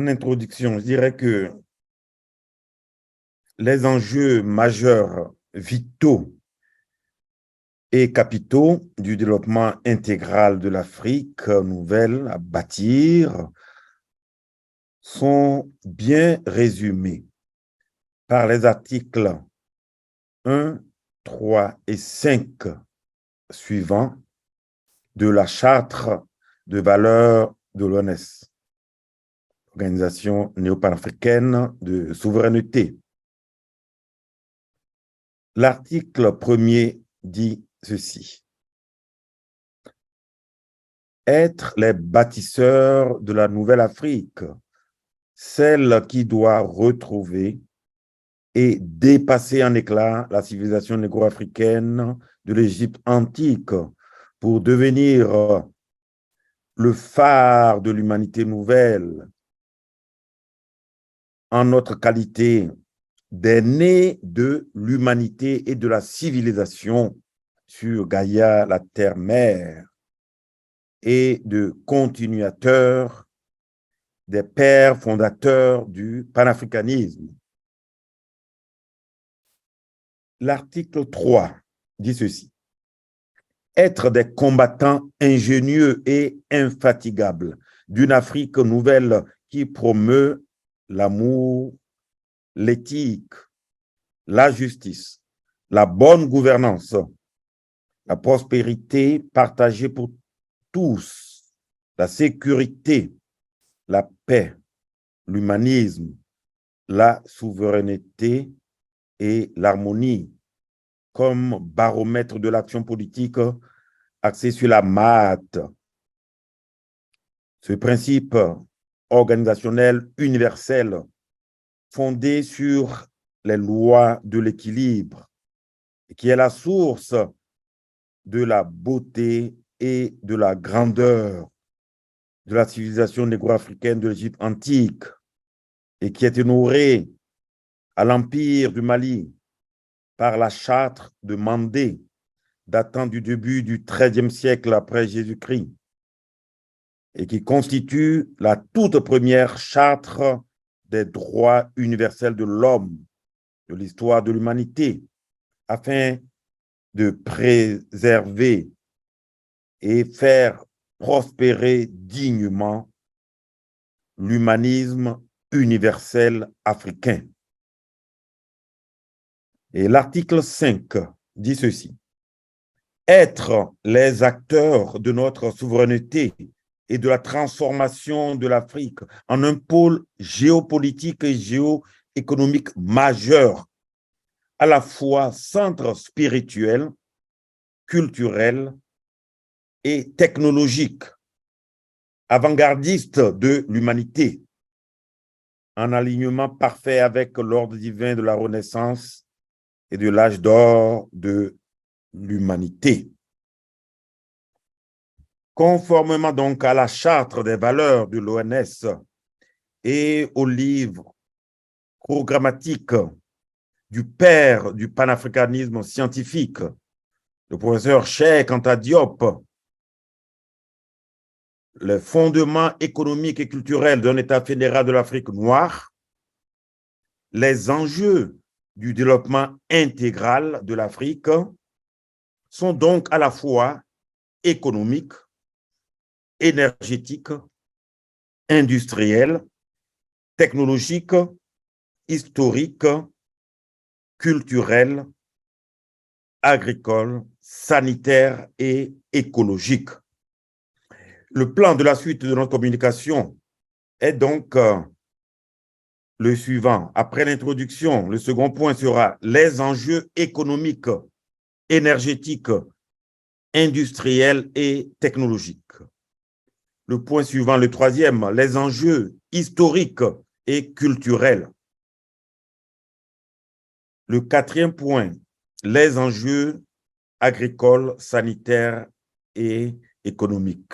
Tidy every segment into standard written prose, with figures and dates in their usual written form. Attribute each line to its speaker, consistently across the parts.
Speaker 1: introduction, je dirais que les enjeux majeurs, vitaux et capitaux du développement intégral de l'Afrique nouvelle à bâtir sont bien résumés par les articles 1, 3 et 5 suivants de la Charte de valeurs de l'ONS, Organisation néo-panafricaine de souveraineté. L'article 1er dit ceci: être les bâtisseurs de la nouvelle Afrique, celle qui doit retrouver et dépasser en éclat la civilisation négro-africaine de l'Égypte antique pour devenir le phare de l'humanité nouvelle en notre qualité d'aînés de l'humanité et de la civilisation sur Gaïa, la terre-mère, et de continuateurs des pères fondateurs du panafricanisme. L'article 3 dit ceci: être des combattants ingénieux et infatigables d'une Afrique nouvelle qui promeut l'amour, l'éthique, la justice, la bonne gouvernance, la prospérité partagée pour tous, la sécurité, la paix, l'humanisme, la souveraineté et l'harmonie comme baromètre de l'action politique axé sur la MAAT. Ce principe organisationnel universel fondé sur les lois de l'équilibre, qui est la source de la beauté et de la grandeur de la civilisation négro-africaine de l'Égypte antique et qui est honorée à l'Empire du Mali par la charte de Mandé datant du début du XIIIe siècle après Jésus-Christ et qui constitue la toute première charte des droits universels de l'homme de l'histoire de l'humanité afin de préserver et faire prospérer dignement l'humanisme universel africain. Et l'article 5 dit ceci: être les acteurs de notre souveraineté et de la transformation de l'Afrique en un pôle géopolitique et géoéconomique majeur, à la fois centre spirituel, culturel et technologique, avant-gardiste de l'humanité, en alignement parfait avec l'ordre divin de la Renaissance et de l'âge d'or de l'humanité. Conformément donc à la charte des valeurs de l'ONS et au livre programmatique du père du panafricanisme scientifique, le professeur Cheikh Anta Diop, les fondements économiques et culturels d'un État fédéral de l'Afrique noire, les enjeux du développement intégral de l'Afrique sont donc à la fois économiques, énergétiques, industriels, technologiques, historiques, culturels, agricoles, sanitaires et écologiques. Le plan de la suite de notre communication est donc le suivant. Après l'introduction, le second point sera les enjeux économiques, énergétiques, industriels et technologiques. Le point suivant, le troisième, les enjeux historiques et culturels. Le quatrième point, les enjeux agricoles, sanitaires et économiques.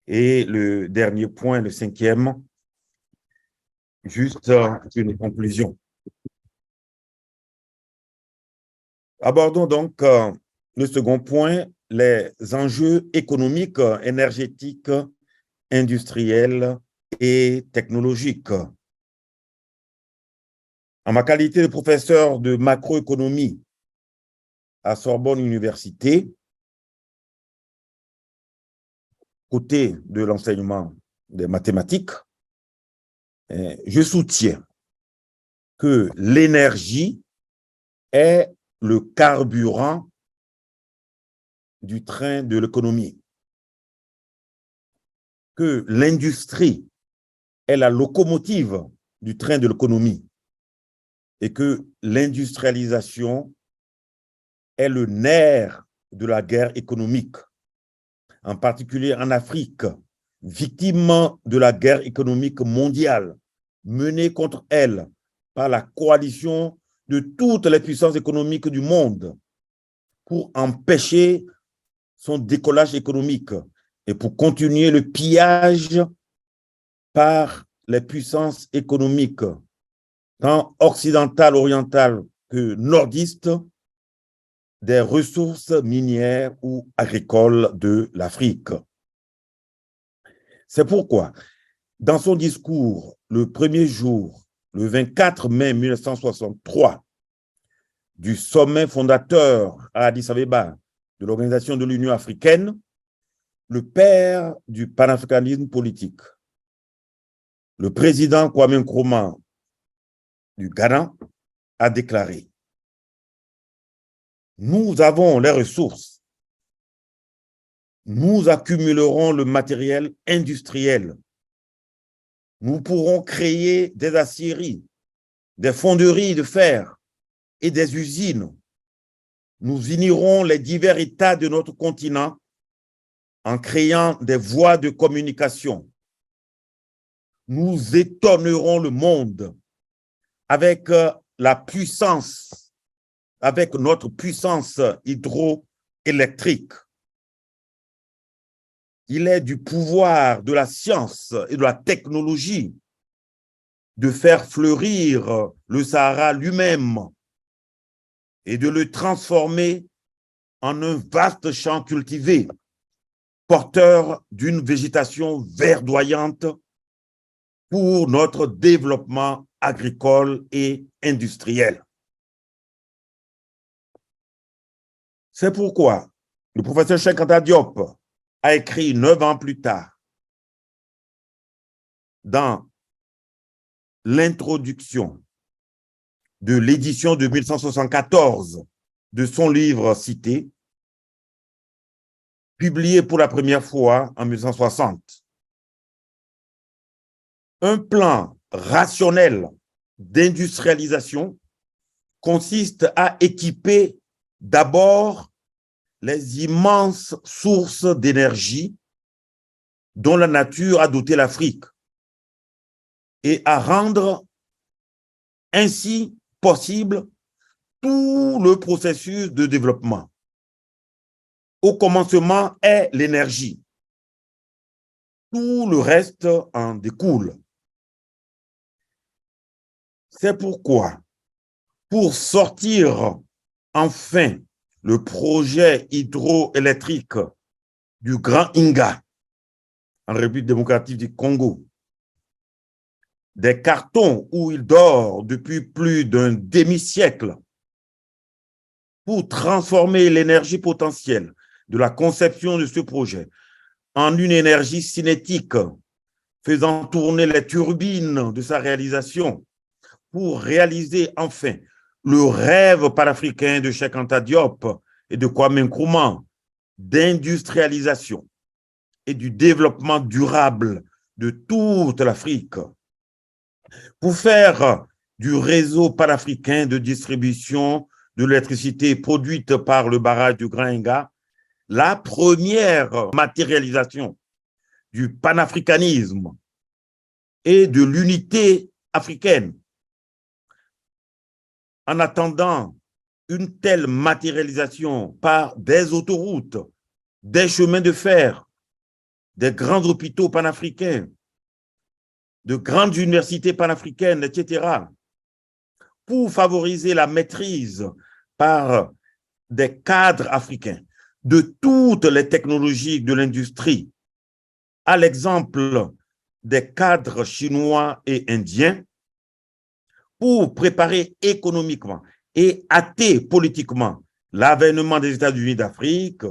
Speaker 1: Et le dernier point, le cinquième, juste une conclusion. Abordons donc le second point, les enjeux économiques, énergétiques, industriels et technologique. En ma qualité de professeur de macroéconomie à Sorbonne Université, côté de l'enseignement des mathématiques, je soutiens que l'énergie est le carburant du train de l'économie, que l'industrie est la locomotive du train de l'économie et que l'industrialisation est le nerf de la guerre économique, en particulier en Afrique, victime de la guerre économique mondiale menée contre elle par la coalition de toutes les puissances économiques du monde pour empêcher son décollage économique et pour continuer le pillage par les puissances économiques, tant occidentales, orientales que nordistes, des ressources minières ou agricoles de l'Afrique. C'est pourquoi, dans son discours le premier jour, le 24 mai 1963, du sommet fondateur à Addis Abeba de l'Organisation de l'Union africaine, le père du panafricanisme politique, le président Kwame Nkrumah du Ghana, a déclaré: nous avons les ressources, nous accumulerons le matériel industriel, nous pourrons créer des aciéries, des fonderies de fer et des usines. Nous unirons les divers États de notre continent en créant des voies de communication. Nous étonnerons le monde avec la puissance, avec notre puissance hydroélectrique. Il est du pouvoir de la science et de la technologie de faire fleurir le Sahara lui-même et de le transformer en un vaste champ cultivé, porteur d'une végétation verdoyante pour notre développement agricole et industriel. C'est pourquoi le professeur Cheikh Anta Diop a écrit 9 ans plus tard, dans l'introduction de l'édition de 1174 de son livre cité, publié pour la première fois en 1960. Un plan rationnel d'industrialisation consiste à équiper d'abord les immenses sources d'énergie dont la nature a doté l'Afrique et à rendre ainsi possible tout le processus de développement. Au commencement est l'énergie. Tout le reste en découle. C'est pourquoi, pour sortir enfin le projet hydroélectrique du Grand Inga en République démocratique du Congo, des cartons où il dort depuis plus d'un demi-siècle, pour transformer l'énergie potentielle de la conception de ce projet en une énergie cinétique, faisant tourner les turbines de sa réalisation pour réaliser enfin le rêve panafricain de Cheikh Anta Diop et de Kwame Nkrumah d'industrialisation et du développement durable de toute l'Afrique. Pour faire du réseau panafricain de distribution de l'électricité produite par le barrage du Grand Inga la première matérialisation du panafricanisme et de l'unité africaine. En attendant une telle matérialisation par des autoroutes, des chemins de fer, des grands hôpitaux panafricains, de grandes universités panafricaines, etc., pour favoriser la maîtrise par des cadres africains de toutes les technologies de l'industrie, à l'exemple des cadres chinois et indiens pour préparer économiquement et hâter politiquement l'avènement des États-Unis d'Afrique,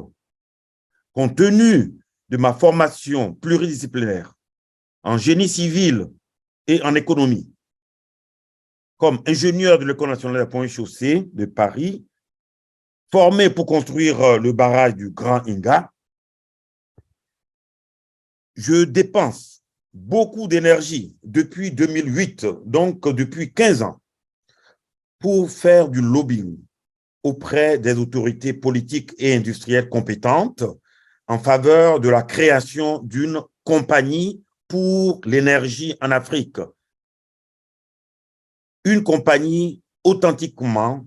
Speaker 1: compte tenu de ma formation pluridisciplinaire en génie civil et en économie, comme ingénieur de l'École nationale des ponts et chaussées de Paris, formé pour construire le barrage du Grand Inga, je dépense beaucoup d'énergie depuis 2008, donc depuis 15 ans, pour faire du lobbying auprès des autorités politiques et industrielles compétentes en faveur de la création d'une compagnie pour l'énergie en Afrique. Une compagnie authentiquement,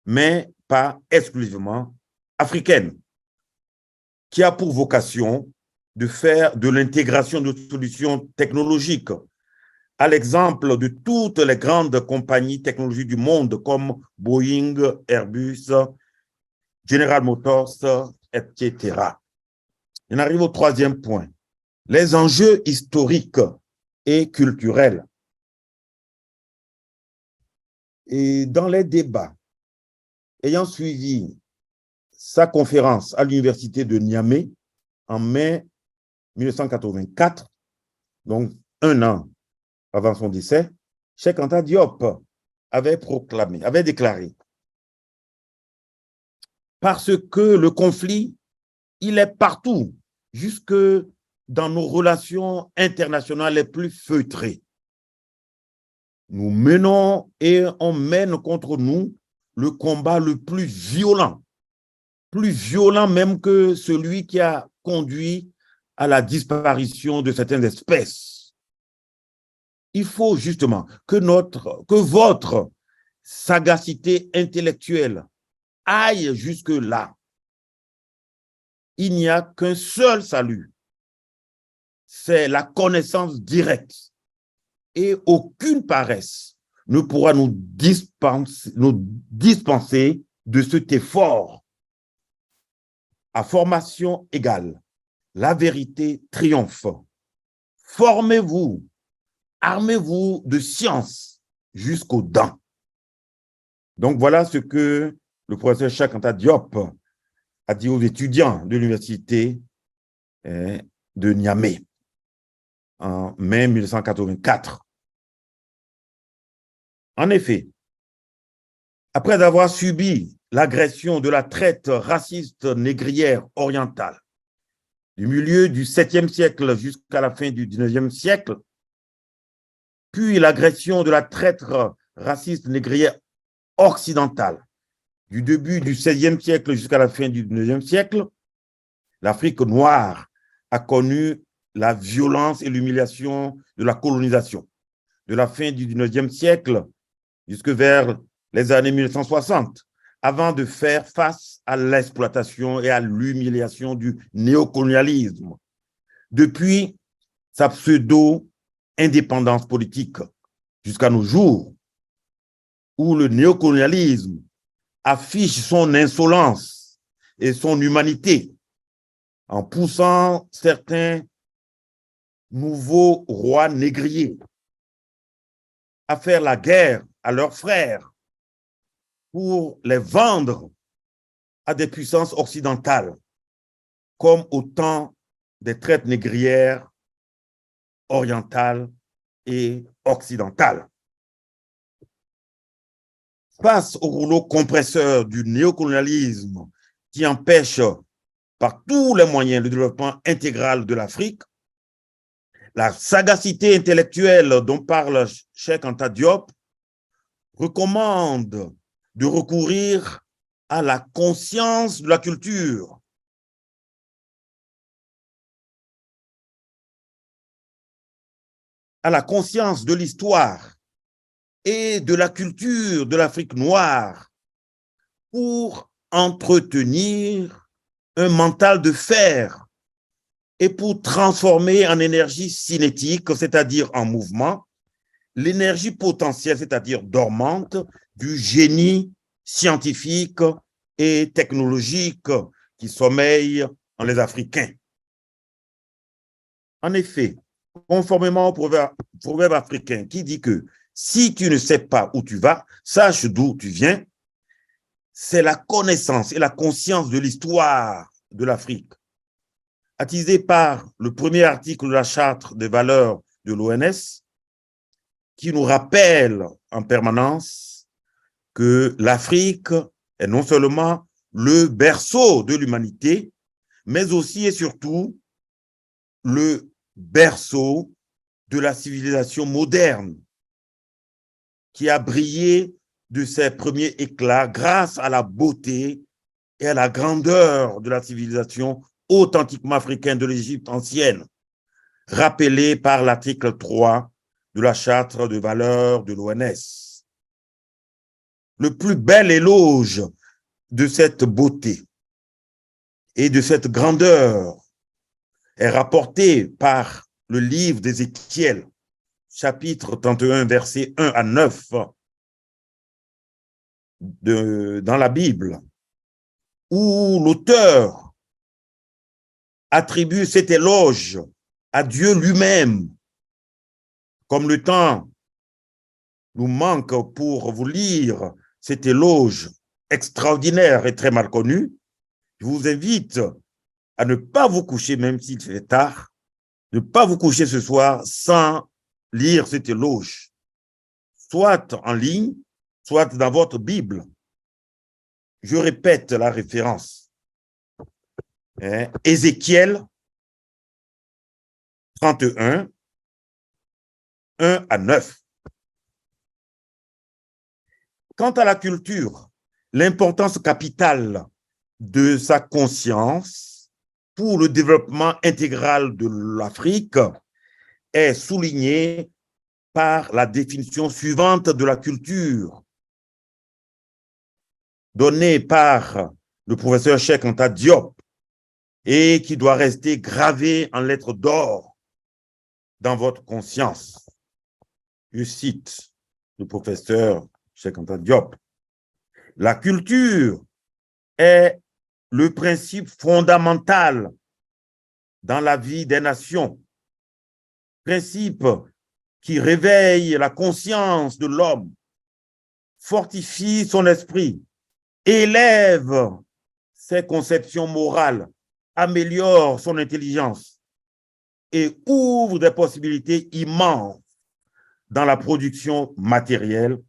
Speaker 1: mais pas exclusivement africaine, qui a pour vocation de faire de l'intégration de solutions technologiques, à l'exemple de toutes les grandes compagnies technologiques du monde comme Boeing, Airbus, General Motors, etc. On arrive au troisième point, les enjeux historiques et culturels. Et dans les débats, ayant suivi sa conférence à l'université de Niamey en mai 1984, donc un an avant son décès, Cheikh Anta Diop avait déclaré, parce que le conflit, il est partout, jusque dans nos relations internationales les plus feutrées. Nous menons et on mène contre nous le combat le plus violent même que celui qui a conduit à la disparition de certaines espèces. Il faut justement que votre sagacité intellectuelle aille jusque-là. Il n'y a qu'un seul salut, c'est la connaissance directe. Et aucune paresse ne pourra nous dispenser de cet effort. À formation égale, la vérité triomphe. Formez-vous, armez-vous de science jusqu'aux dents. Donc voilà ce que le professeur Cheikh Anta Diop a dit aux étudiants de l'université de Niamey en mai 1984. En effet, après avoir subi l'agression de la traite raciste négrière orientale du milieu du 7e siècle jusqu'à la fin du 19e siècle, puis l'agression de la traite raciste négrière occidentale du début du 16e siècle jusqu'à la fin du 19e siècle, l'Afrique noire a connu la violence et l'humiliation de la colonisation. De la fin du 19e siècle jusque vers les années 1960, avant de faire face à l'exploitation et à l'humiliation du néocolonialisme. Depuis sa pseudo-indépendance politique jusqu'à nos jours, où le néocolonialisme affiche son insolence et son humanité en poussant certains nouveaux rois négriers à faire la guerre à leurs frères pour les vendre à des puissances occidentales, comme au temps des traites négrières orientales et occidentales. Face au rouleau compresseur du néocolonialisme qui empêche par tous les moyens le développement intégral de l'Afrique, la sagacité intellectuelle dont parle Cheikh Anta Diop recommande de recourir à la conscience de la culture, à la conscience de l'histoire et de la culture de l'Afrique noire pour entretenir un mental de fer et pour transformer en énergie cinétique, c'est-à-dire en mouvement, l'énergie potentielle, c'est-à-dire dormante, du génie scientifique et technologique qui sommeille en les Africains. En effet, conformément au proverbe africain qui dit que si tu ne sais pas où tu vas, sache d'où tu viens. C'est la connaissance et la conscience de l'histoire de l'Afrique, attisée par le premier article de la Charte des valeurs de l'ONS, qui nous rappelle en permanence que l'Afrique est non seulement le berceau de l'humanité, mais aussi et surtout le berceau de la civilisation moderne, qui a brillé de ses premiers éclats grâce à la beauté et à la grandeur de la civilisation authentiquement africaine de l'Égypte ancienne, rappelée par l'article 3 de la Charte de valeurs de l'ONS. Le plus bel éloge de cette beauté et de cette grandeur est rapporté par le livre d'Ézéchiel, chapitre 31, versets 1 à 9 dans la Bible, où l'auteur attribue cet éloge à Dieu lui-même. Comme le temps nous manque pour vous lire cet éloge extraordinaire et très mal connu, je vous invite à ne pas vous coucher, même s'il fait tard, ne pas vous coucher ce soir sans lire cet éloge, soit en ligne, soit dans votre Bible. Je répète la référence. Ézéchiel 31, 1 à 9. Quant à la culture, l'importance capitale de sa conscience pour le développement intégral de l'Afrique est soulignée par la définition suivante de la culture, donnée par le professeur Cheikh Anta Diop et qui doit rester gravée en lettres d'or dans votre conscience. Je cite le professeur Cheikh Anta Diop. La culture est le principe fondamental dans la vie des nations, principe qui réveille la conscience de l'homme, fortifie son esprit, élève ses conceptions morales, améliore son intelligence et ouvre des possibilités immenses dans la production matérielle,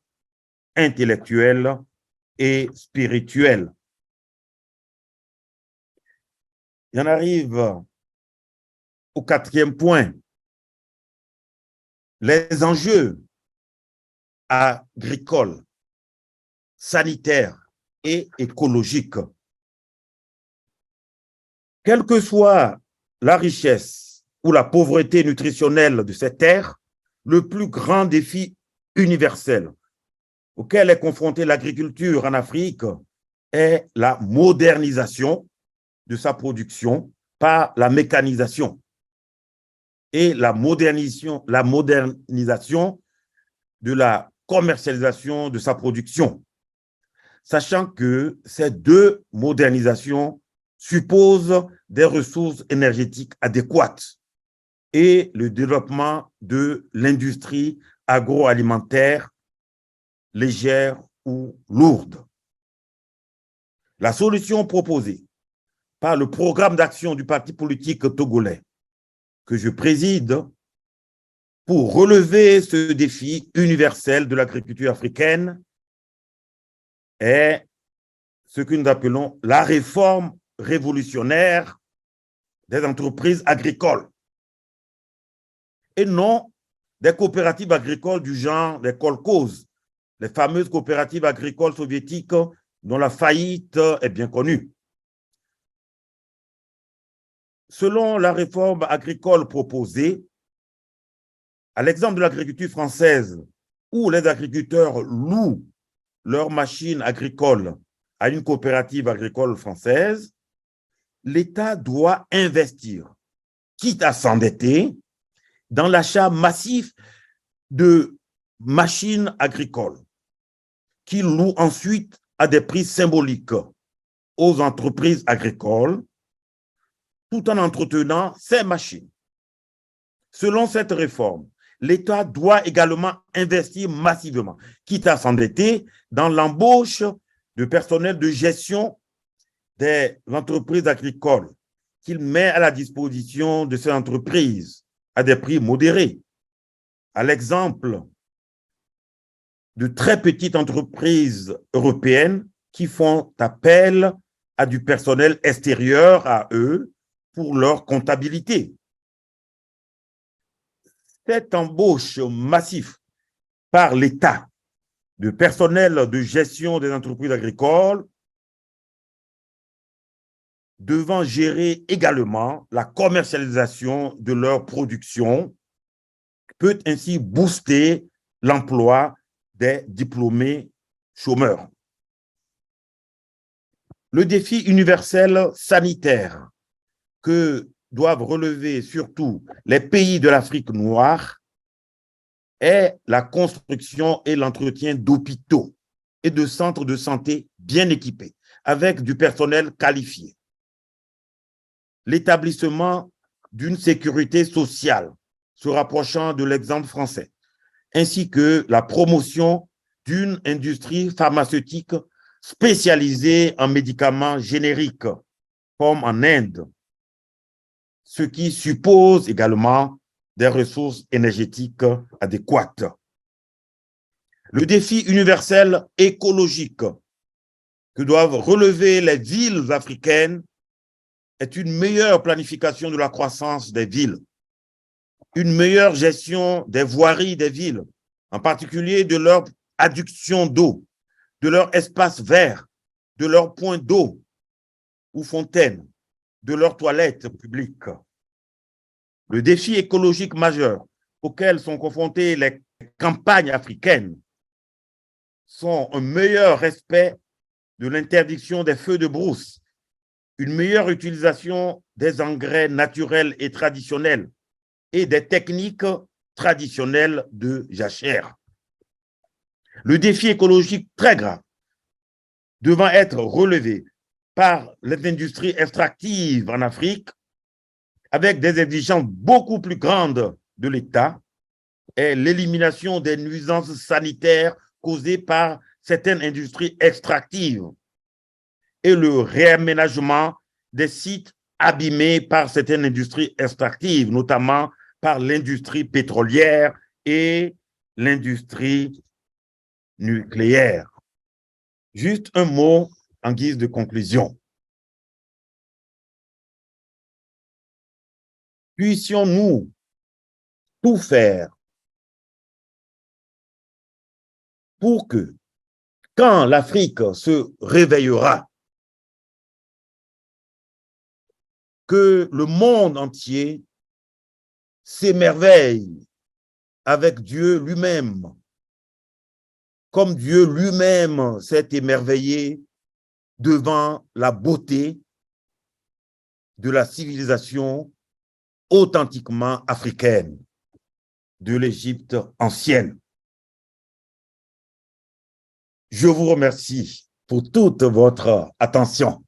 Speaker 1: intellectuelle et spirituelle. Il en arrive au 4e point, les enjeux agricoles, sanitaires et écologiques. Quelle que soit la richesse ou la pauvreté nutritionnelle de ces terres, le plus grand défi universel auquel est confrontée l'agriculture en Afrique est la modernisation de sa production par la mécanisation et la modernisation de la commercialisation de sa production, sachant que ces deux modernisations supposent des ressources énergétiques adéquates et le développement de l'industrie agroalimentaire légère ou lourde. La solution proposée par le programme d'action du parti politique togolais que je préside pour relever ce défi universel de l'agriculture africaine est ce que nous appelons la réforme révolutionnaire des entreprises agricoles et non des coopératives agricoles du genre des kolkhozes, les fameuses coopératives agricoles soviétiques dont la faillite est bien connue. Selon la réforme agricole proposée, à l'exemple de l'agriculture française, où les agriculteurs louent leurs machines agricoles à une coopérative agricole française, l'État doit investir, quitte à s'endetter, dans l'achat massif de machines agricoles qu'il loue ensuite à des prix symboliques aux entreprises agricoles, tout en entretenant ces machines. Selon cette réforme, l'État doit également investir massivement, quitte à s'endetter, dans l'embauche de personnel de gestion des entreprises agricoles qu'il met à la disposition de ces entreprises à des prix modérés. À l'exemple de très petites entreprises européennes qui font appel à du personnel extérieur à eux pour leur comptabilité. Cette embauche massive par l'État de personnel de gestion des entreprises agricoles devant gérer également la commercialisation de leur production peut ainsi booster l'emploi des diplômés chômeurs. Le défi universel sanitaire que doivent relever surtout les pays de l'Afrique noire est la construction et l'entretien d'hôpitaux et de centres de santé bien équipés, avec du personnel qualifié. L'établissement d'une sécurité sociale se rapprochant de l'exemple français, ainsi que la promotion d'une industrie pharmaceutique spécialisée en médicaments génériques, comme en Inde, ce qui suppose également des ressources énergétiques adéquates. Le défi universel écologique que doivent relever les villes africaines est une meilleure planification de la croissance des villes, une meilleure gestion des voiries des villes, en particulier de leur adduction d'eau, de leur espace vert, de leurs points d'eau ou fontaines, de leurs toilettes publiques. Le défi écologique majeur auquel sont confrontées les campagnes africaines sont un meilleur respect de l'interdiction des feux de brousse, une meilleure utilisation des engrais naturels et traditionnels et des techniques traditionnelles de jachère. Le défi écologique très grave devant être relevé par les industries extractives en Afrique avec des exigences beaucoup plus grandes de l'État est l'élimination des nuisances sanitaires causées par certaines industries extractives et le réaménagement des sites abîmés par certaines industries extractives, notamment par l'industrie pétrolière et l'industrie nucléaire. Juste un mot en guise de conclusion. Puissions-nous tout faire pour que, quand l'Afrique se réveillera, que le monde entier s'émerveille avec Dieu lui-même, comme Dieu lui-même s'est émerveillé devant la beauté de la civilisation authentiquement africaine de l'Égypte ancienne. Je vous remercie pour toute votre attention.